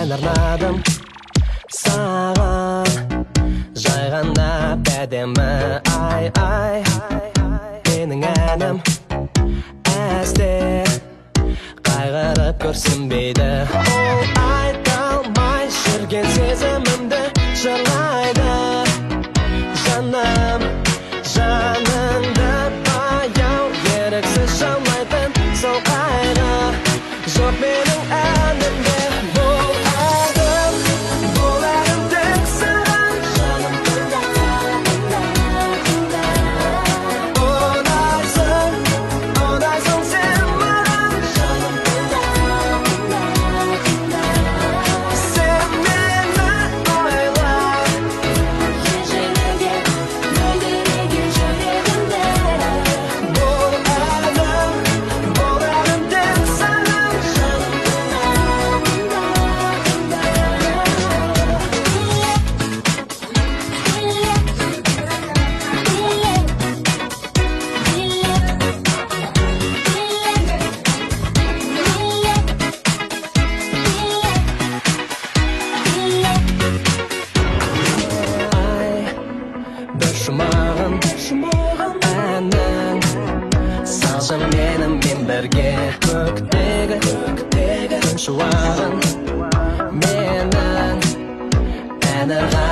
ән арнадым саған, жай ғана әдемі ай ай. Менің әнім әсте қайғырып көрсінбейді. Ол айта алмай жүрген сезімімді жырлайды. Жаным, жаныңды баяу еріксіз жалмайтын сол қайғы жоқ менің әнімде. Бұл әнім тек саған, жаным тыңда, тыңда. Ұнайсың сен маған, жаным тыңда, тыңда. Сен мені ойла, ежелерге мөлдіреген жүрегімде. Бұл әнім тек саған, жаным тыңда, тыңда. Бір жұмағын әнің салшы менімен бірге көктегі күн шуағын менің ән ырғағын